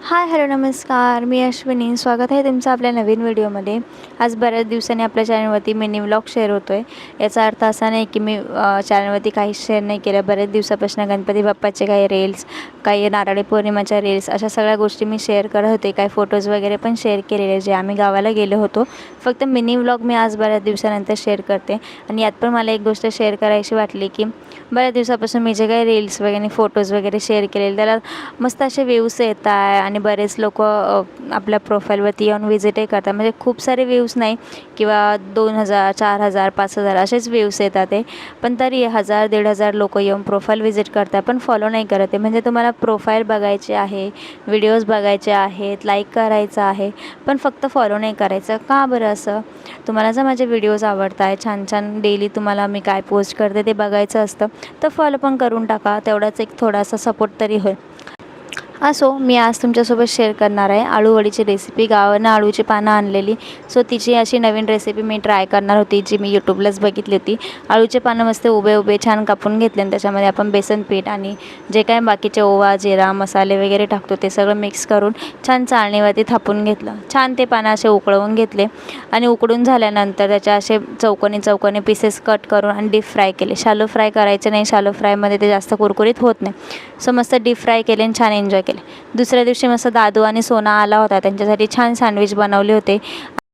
हाय, hello, नमस्कार. मी अश्विनी. स्वागत आहे तुमचं आपल्या नवीन व्हिडिओमध्ये. आज बऱ्याच दिवसांनी आपल्या चॅनलवरती मिनी व्लॉग शेअर होतो आहे. याचा अर्थ असा नाही की मी चॅनलवरती काहीच शेअर नाही केलं. बऱ्याच दिवसापासून गणपती बाप्पाचे काही रील्स, काही नारळी पौर्णिमाच्या रील्स, अशा सगळ्या गोष्टी मी शेअर करत होते. काही फोटोज वगैरे पण शेअर केलेले जे आम्ही गावाला गेलो होतो. फक्त मिनी व्लॉग मी आज बऱ्याच दिवसानंतर शेअर करते. आणि यात पण मला एक गोष्ट शेअर करायची वाटली की बऱ्याच दिवसापासून मी जे काही रील्स वगैरे फोटोज वगैरे शेअर केलेले त्याला मस्त असे व्ह्यूज येत आहे आणि बरेच लोक आपल्या प्रोफाईलवरती येऊन व्हिजिटही करतात. म्हणजे खूप सारे व्ह्यूज नाही किंवा 2000 4000 5000 असेच व्ह्यूज येतात ते, पण तरी 1000-1500 लोक येऊन प्रोफाईल व्हिजिट करतात पण फॉलो नाही करत आहे. म्हणजे तुम्हाला प्रोफाईल बघायचे आहे, व्हिडिओज बघायचे आहेत, लाईक करायचं आहे, पण फक्त फॉलो नाही करायचं. का बरं असं? तुम्हाला जर माझे व्हिडिओज आवडत आहे, छान छान डेली तुम्हाला मी काय पोस्ट करते ते बघायचं असतं, तर फॉलो पण करून टाका. तेवढाच एक थोडासा सपोर्ट तरी होईल. असो, मी आज तुमच्यासोबत शेअर करणार आहे आळूवडीची रेसिपी. गावानं अळूची पानं आणलेली, सो तिची अशी नवीन रेसिपी मी ट्राय करणार होती, जी मी यूट्यूबलाच बघितली होती. अळूचे पानं मस्त उभे उभे छान कापून घेतले आणि त्याच्यामध्ये आपण बेसन पीठ आणि जे काय बाकीचे ओवा, जिरा, मसाले वगैरे टाकतो ते सगळं मिक्स करून छान चाळणीवरती थापून घेतलं. छान ते पानं असे उकळवून घेतले आणि उकडून झाल्यानंतर त्याचे असे चौकोनी चौकोनी पीसेस कट करून आणि डीप फ्राय केले. शालो फ्राय करायचे नाही, शालो फ्रायमध्ये ते जास्त कुरकुरीत होत नाही. सो मस्त डीप फ्राय केले आणि छान एन्जॉय केले. दुसऱ्या दिवशी मस्त दादू आणि सोना आला होता, त्यांच्यासाठी छान सँडविच बनवले होते